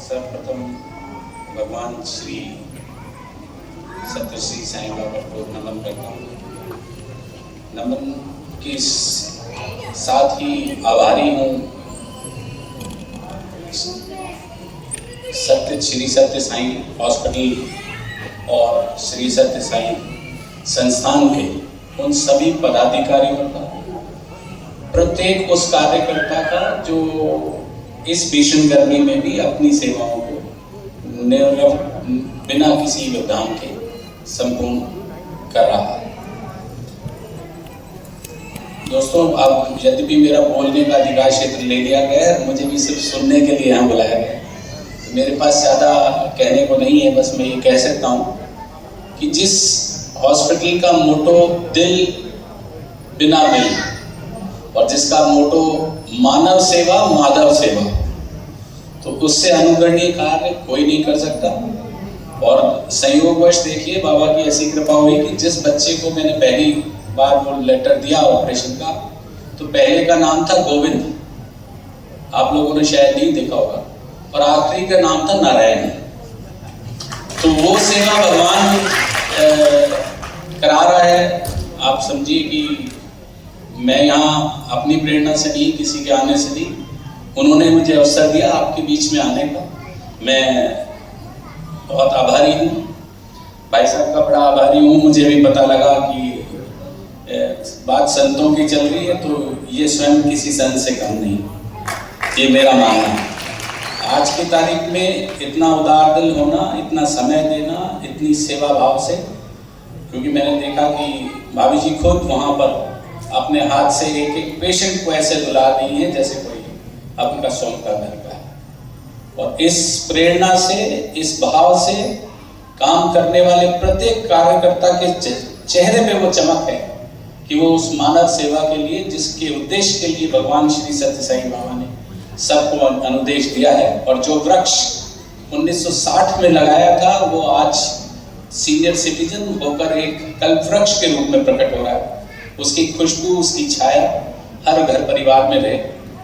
सर्वप्रथम भगवान श्री सत्य श्री साईं बाबा को नमन करता हूँ। नमन के साथ ही आभारी हूँ श्री सत्य साईं हॉस्पिटल और श्री सत्य साईं संस्थान के उन सभी पदाधिकारियों का, प्रत्येक उस कार्यकर्ता का जो इस भीषण गर्मी में भी अपनी सेवाओं को बिना किसी व्यवधान के संपूर्ण कर रहा है। दोस्तों, अब यद्यपि मेरा बोलने का अधिकार क्षेत्र ले लिया गया है, मुझे भी सिर्फ सुनने के लिए यहाँ बुलाया गया, तो मेरे पास ज़्यादा कहने को नहीं है। बस मैं ये कह सकता हूँ कि जिस हॉस्पिटल का मोटो दिल बिना बिल और जिसका मोटो मानव सेवा माधव सेवा, तो उससे अनुकरणीय कार्य कोई नहीं कर सकता। और संयोगवश देखिए, बाबा की ऐसी कृपा हुई कि जिस बच्चे को मैंने पहली बार वो लेटर दिया ऑपरेशन का, तो पहले का नाम था गोविंद, आप लोगों ने शायद नहीं देखा होगा, और आखिरी का नाम था नारायण। तो वो सेवा भगवान करा रहा है। आप समझिए कि मैं यहाँ अपनी प्रेरणा से नहीं, किसी के आने से नहीं, उन्होंने मुझे अवसर दिया आपके बीच में आने का। मैं बहुत आभारी हूँ, भाई साहब का बड़ा आभारी हूँ। मुझे भी पता लगा कि बात संतों की चल रही है, तो ये स्वयं किसी संत से कम नहीं, ये मेरा मानना है। आज की तारीख में इतना उदार दिल होना, इतना समय देना, इतनी सेवा भाव से, क्योंकि मैंने देखा कि भाभी जी खुद वहाँ पर अपने हाथ से एक एक पेशेंट को ऐसे दुला रही है जैसे कोई आपका सोम का घर का है। और इस प्रेरणा से, इस भाव से काम करने वाले प्रत्येक कार्यकर्ता के चेहरे पे वो चमक है कि वो उस मानव सेवा के लिए, जिसके उद्देश्य के लिए भगवान श्री सत्य साईं बाबा ने सबको अनुदेश दिया है, और जो वृक्ष 1960 में लगाया था वो आज सीनियर सिटीजन होकर एक कल्प वृक्ष के रूप में प्रकट हो रहा है। उसकी खुशबू, उसकी छाया हर घर परिवार में रहे,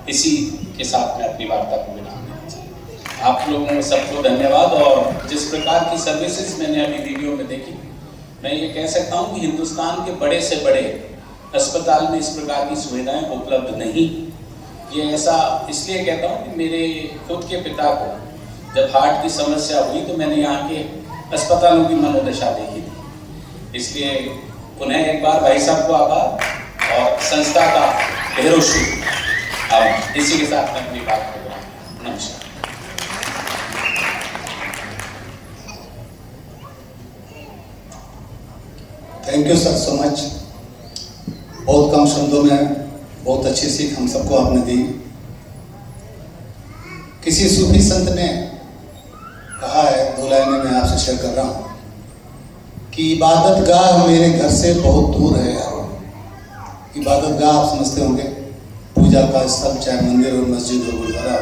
इसी के साथ में अपनी वार्ता को विराम देना चाहिए। आप लोगों को सबको धन्यवाद। और जिस प्रकार की सर्विसेज मैंने अभी वीडियो में देखी, मैं ये कह सकता हूँ कि हिंदुस्तान के बड़े से बड़े अस्पताल में इस प्रकार की सुविधाएं उपलब्ध नहीं। ये ऐसा इसलिए कहता हूँ कि मेरे खुद के पिता को जब हार्ट की समस्या हुई तो मैंने यहाँ के अस्पतालों की मनोदशा देखी थी। इसलिए पुनः एक बार भाई साहब को आभार और संस्था का ढेरों शुभ। इसी के साथ मैं अपनी बात कर रहा हूँ। नमस्कार। Thank you sir so much. बहुत कम शब्दों में बहुत अच्छी सीख हम सबको आपने दी। किसी सूफी संत ने कहा है, दो लाइनें मैं आपसे शेयर कर रहा हूँ, कि इबादत गाह मेरे घर से बहुत दूर है यार। इबादत गाह आप समझते होंगे, पूजा का स्थल, चाहे मंदिर हो, मस्जिद हो, गुरुद्वारा हो।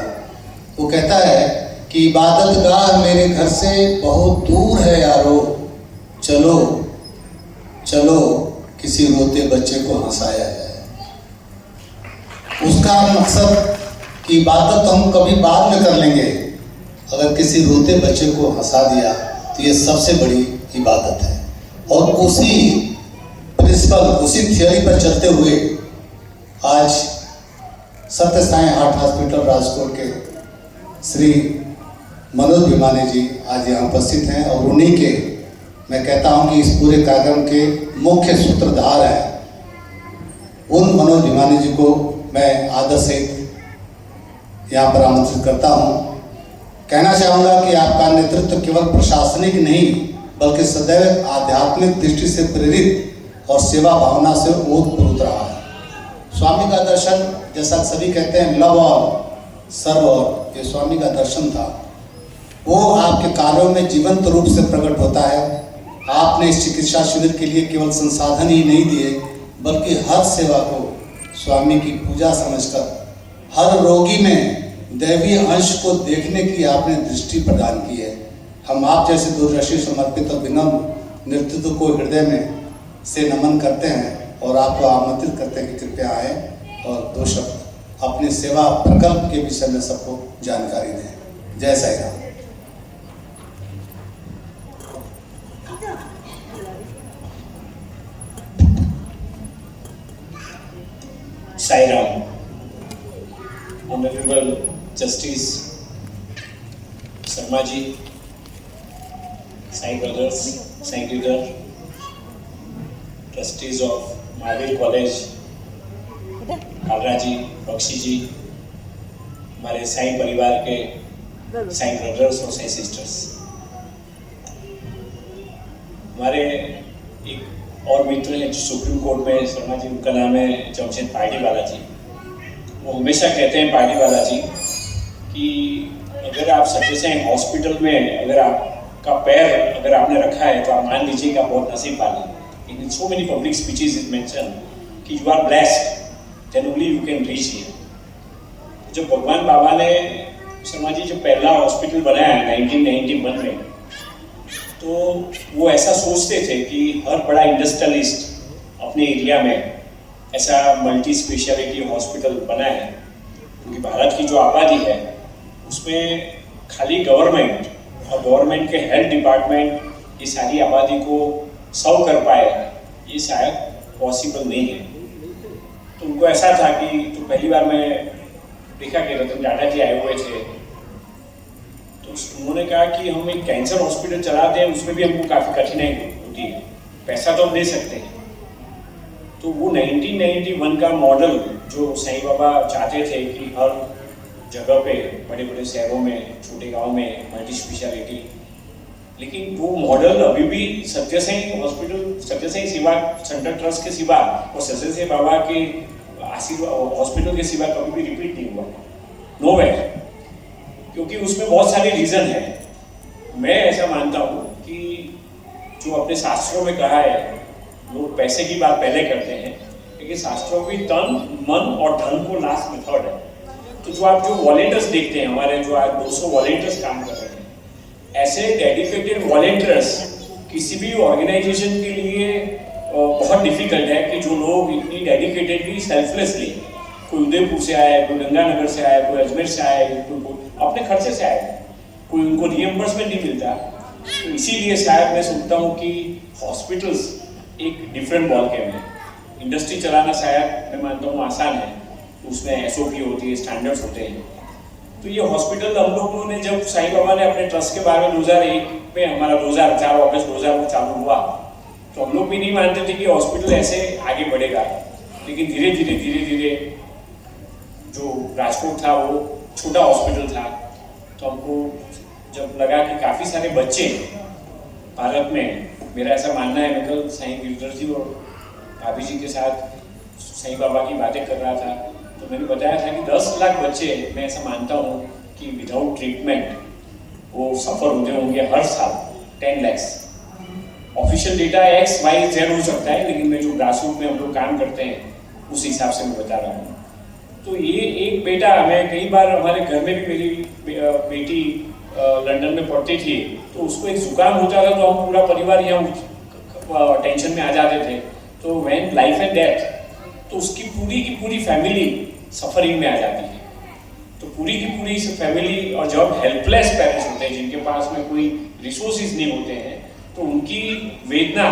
वो कहता है कि इबादत गाह मेरे घर से बहुत दूर है यारो, चलो चलो किसी रोते बच्चे को हंसाया जाए। उसका मकसद कि इबादत तो हम कभी बाद में कर लेंगे, अगर किसी रोते बच्चे को हंसा दिया तो ये सबसे बड़ी इबादत है। और उसी प्रिंसिपल, उसी थियोरी पर चलते हुए आज सत्य साईं हार्ट हॉस्पिटल राजकोट के श्री मनोज भिमानी जी आज यहाँ उपस्थित हैं, और उन्हीं के मैं कहता हूँ कि इस पूरे कार्यक्रम के मुख्य सूत्रधार हैं। उन मनोज भिमानी जी को मैं आदर से यहाँ पर आमंत्रित करता हूँ। कहना चाहूँगा कि आपका नेतृत्व केवल प्रशासनिक नहीं, बल्कि सदैव आध्यात्मिक दृष्टि से प्रेरित और सेवा भावना से ओतप्रोत रहा है। स्वामी का दर्शन, जैसा सभी कहते हैं, लव और सर्व और, ये स्वामी का दर्शन था। वो आपके कार्यों में जीवंत रूप से प्रकट होता है। आपने इस चिकित्सा शिविर के लिए केवल संसाधन ही नहीं दिए, बल्कि हर सेवा को स्वामी की पूजा समझकर हर रोगी में दैवीय अंश को देखने की आपने दृष्टि प्रदान की है। हम आप जैसे दूरदर्शी समर्पित और विनम्र नेतृत्व को हृदय में से नमन करते हैं और आपको आमंत्रित करते हैं कि कृपया आए और दो शब्द अपनी सेवा प्रकल्प के विषय में सबको जानकारी दें। जय Sai Ram. Sai Ram, Honorable Justice Sharma ji, Sai Brothers, Sai Leader, Trustees of Mahavir College, Kalra जी, बख्शी जी, हमारे साई परिवार के साई ब्रदर्स और साई सिस्टर्स, हमारे एक और मित्र हैं जो सुप्रीम कोर्ट में शर्मा जी, उनका नाम है जमशेद पार्टीवाला जी। वो हमेशा कहते हैं पार्टीवाला जी कि अगर आप सच्चे से हॉस्पिटल में अगर आपका पैर अगर आपने रखा है तो आप मान लीजिए कि आप बहुत नसीब वाले। In so many public speeches is mention कि you are blessed then only you can reach here. जब भगवान बाबा ने शर्मा जी जो पहला हॉस्पिटल बनाया 1991 में, तो वो ऐसा सोचते थे कि हर बड़ा इंडस्ट्रियलिस्ट अपने एरिया में ऐसा मल्टी स्पेशलिटी हॉस्पिटल बनाए, क्योंकि भारत की जो आबादी है उसमें खाली गवर्नमेंट और गवर्नमेंट के हेल्थ डिपार्टमेंट ये सारी आबादी को सर्व कर पाए, ये शायद पॉसिबल नहीं है। तो उनको ऐसा था कि तो पहली बार मैं देखा कि रतन टाटा जी आए हुए थे, तो उन्होंने कहा कि हम एक कैंसर हॉस्पिटल चलाते हैं, उसमें भी हमको काफ़ी कठिनाई होती है, पैसा तो हम दे सकते हैं। तो वो 1991 का मॉडल जो साईं बाबा चाहते थे कि हर जगह पे बड़े बड़े शहरों में, छोटे गांव में मल्टी स्पेशलिटी, लेकिन वो मॉडल अभी भी सत्य साईं हॉस्पिटल, सत्य साईं सेवा सेंटर ट्रस्ट के सिवा और सत्य साईं बाबा के आशीर्वाद हॉस्पिटल के सिवा कभी भी रिपीट नहीं हुआ, नो वे, क्योंकि उसमें बहुत सारे रीज़न हैं। मैं ऐसा मानता हूँ कि जो अपने शास्त्रों में कहा है, लोग पैसे की बात पहले करते हैं, लेकिन शास्त्रों में तन, मन और धन को लास्ट मेथड है। तो जो आप जो वॉलेंटियर्स देखते हैं, हमारे जो आज 200 वॉलेंटियर्स काम कर रहे हैं, ऐसे डेडिकेटेड वॉलेंटियर्स किसी भी ऑर्गेनाइजेशन के लिए बहुत डिफिकल्ट है कि जो लोग इतनी डेडिकेटेडली सेल्फलेसली, कोई उदयपुर से आया है, कोई गंगानगर से आया है, कोई अजमेर से आया है, कोई अपने खर्चे से आया है, कोई उनको रिएम्बर्समेंट नहीं मिलता। तो इसीलिए शायद मैं सोचता हूँ कि हॉस्पिटल्स एक डिफरेंट बॉल गेम है। इंडस्ट्री चलाना शायद मैं मानता हूँ आसान है, उसमें SOP होती है, स्टैंडर्ड्स होते हैं। तो ये हॉस्पिटल हम लोगों ने जब साईं बाबा ने अपने ट्रस्ट के बारे में 2001 में, हमारा 2004 अगस्त 2000 में चालू हुआ, तो हम लोग भी नहीं मानते थे कि हॉस्पिटल ऐसे आगे बढ़ेगा। लेकिन धीरे धीरे जो राजकोट था वो छोटा हॉस्पिटल था, तो हमको जब लगा कि काफ़ी सारे बच्चे भारत में, मेरा ऐसा मानना है, मैं कल साईं गिरधर जी और भाभी जी के साथ साईं बाबा की बातें कर रहा था, तो मैंने बताया था कि 10 लाख बच्चे, मैं ऐसा मानता हूँ कि विदाउट ट्रीटमेंट वो सफ़र होते होंगे हर साल 10 लाख। ऑफिशियल डेटा XYZ हो सकता है, लेकिन मैं जो ग्रासरूट में हम लोग काम करते हैं उस हिसाब से मैं बता रहा हूँ। तो ये एक बेटा, मैं कई बार हमारे घर में भी मेरी बेटी लंदन में पढ़ती थी, तो उसको एक जुकाम होता था तो हम पूरा परिवार यहाँ टेंशन में आ जाते थे। तो व्हेन लाइफ एंड डेथ, तो उसकी पूरी की पूरी फैमिली सफरिंग में आ जाती है। तो पूरी की पूरी फैमिली, और जब हेल्पलेस पेरेंट्स होते हैं जिनके पास में कोई रिसोर्सेज नहीं होते हैं, तो उनकी वेदना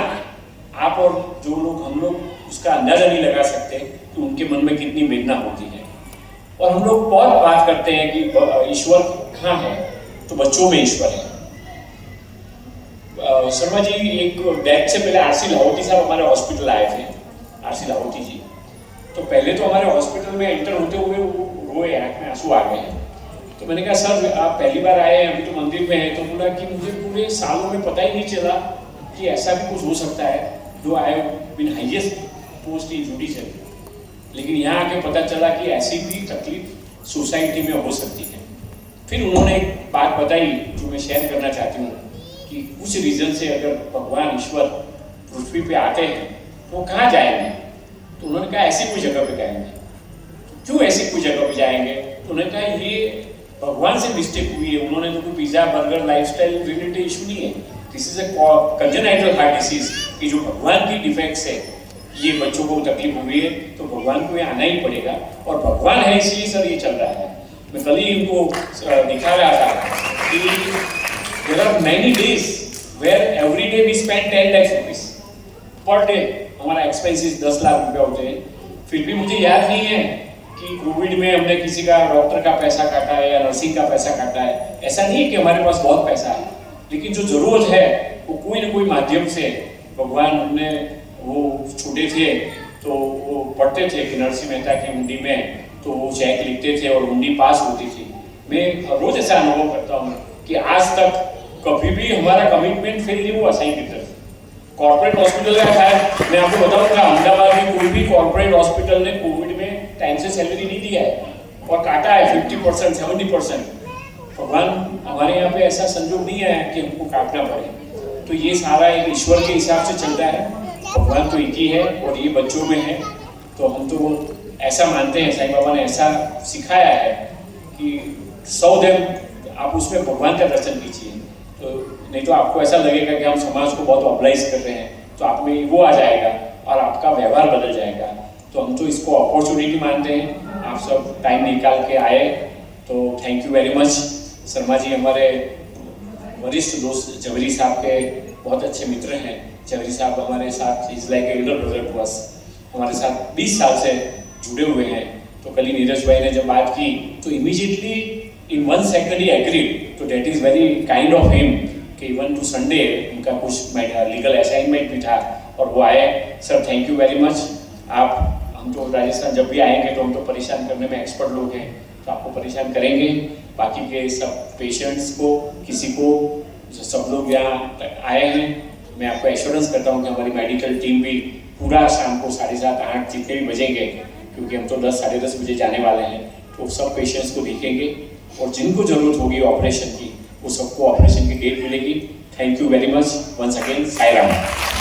आप और जो लोग, हम लोग उसका अंदाजा नहीं लगा सकते कि उनके मन में कितनी वेदना होती है। और हम लोग बहुत बात करते हैं कि ईश्वर कहाँ है, तो बच्चों में ईश्वर है। शर्मा जी एक डेथ से पहले RC लाहौटी साहब हमारे हॉस्पिटल आए थे, RC लाहौटी जी। तो पहले तो हमारे हॉस्पिटल में एंटर होते हुए वो रोए, आँख में आंसू आ गए। तो मैंने कहा सर आप पहली बार आए हैं, अभी तो मंदिर में है। तो बोला कि मुझे पूरे सालों में पता ही नहीं चला कि ऐसा भी कुछ हो सकता है, जो I have been highest post in judiciary, लेकिन यहाँ आके पता चला कि ऐसी भी तकलीफ सोसाइटी में हो सकती है। फिर उन्होंने एक बात बताई जो मैं शेयर करना चाहती हूँ कि कुछ रीज़न से अगर भगवान ईश्वर पृथ्वी पे आते हैं तो कहाँ जाएंगे। तो उन्होंने कहा ऐसी कोई जगह पे जाएंगे। तो क्यों ऐसी कोई जगह पे जाएंगे? तो उन्होंने कहा ये भगवान से मिस्टेक हुई है। उन्होंने तो कोई pizza burger lifestyle related issue नहीं है, this is a congenital heart disease कि जो भगवान की डिफेक्ट्स है, ये बच्चों को तकलीफ हुई है तो भगवान को ये आना ही पड़ेगा, और भगवान है इसलिए सर ये चल रहा है। मैं कल ही इनको दिखा रहा था कि there are many days where every day we spend 10 lakh rupees per day. हमारा एक्सपेंसेस 10 लाख रुपया होते हैं, फिर भी मुझे याद नहीं है कि कोविड में हमने किसी का डॉक्टर का पैसा काटा है या नर्सिंग का पैसा काटा है। ऐसा नहीं है कि हमारे पास बहुत पैसा है, लेकिन जो जरूरत है वो कोई ना कोई माध्यम से भगवान हमने, वो छोटे थे तो वो पढ़ते थे कि नरसिंह मेहता की हुंडी में, तो वो चेक लिखते थे और हुंडी पास होती थी। मैं रोज ऐसा अनुभव करता हूँ कि आज तक कभी भी हमारा कमिटमेंट फेल नहीं हुआ सही की तरफ। कॉर्पोरेट हॉस्पिटल का खैर मैं आपको बताऊंगा, अहमदाबाद में कोई भी कॉर्पोरेट हॉस्पिटल ने कोविड में टाइम से सैलरी नहीं दिया है और काटा है 50%, 70%। भगवान हमारे यहाँ पे ऐसा संजोग नहीं है कि हमको काटना पड़े। तो ये सारा एक ईश्वर के हिसाब से चलता है। भगवान तो एक ही है और ये बच्चों में है, तो हम तो ऐसा मानते हैं, साईं बाबा ने ऐसा सिखाया है कि 100 दिन आप उसमें भगवान का दर्शन कीजिए, तो नहीं तो आपको ऐसा लगेगा कि हम समाज को बहुत ऑब्लाइज कर रहे हैं, तो आप में वो आ जाएगा और आपका व्यवहार बदल जाएगा। तो हम तो इसको अपॉर्चुनिटी मानते हैं। आप सब टाइम निकाल के आए तो thank you very much. Sharma ji हमारे वरिष्ठ दोस्त जवेरी साहब के बहुत अच्छे मित्र हैं। जवेरी साहब हमारे साथ is like elder brother to us, हमारे साथ 20 साल से जुड़े हुए हैं। तो कल ही नीरज भाई ने जब बात की तो इमीडिएटली इन 1 सेकंड ही एग्रीड, तो that is very kind of him कि इवन टू संडे उनका कुछ लीगल असाइनमेंट भी था और वो आए। Sir thank you very much. आप, हम तो राजस्थान जब भी आएंगे तो हम तो परेशान करने में एक्सपर्ट लोग हैं, तो आपको परेशान करेंगे। बाकी के सब पेशेंट्स को, किसी को, सब लोग यहाँ आए हैं, मैं आपको एश्योरेंस करता हूँ कि हमारी मेडिकल टीम भी पूरा शाम को 7:30 8 जितने भी बजेंगे, क्योंकि हम तो 10 साढ़े 10 बजे जाने वाले हैं, तो सब पेशेंट्स को देखेंगे और जिनको जरूरत होगी ऑपरेशन की वो सबको ऑपरेशन की डेट मिलेगी। Thank you very much once again. Sai Ram.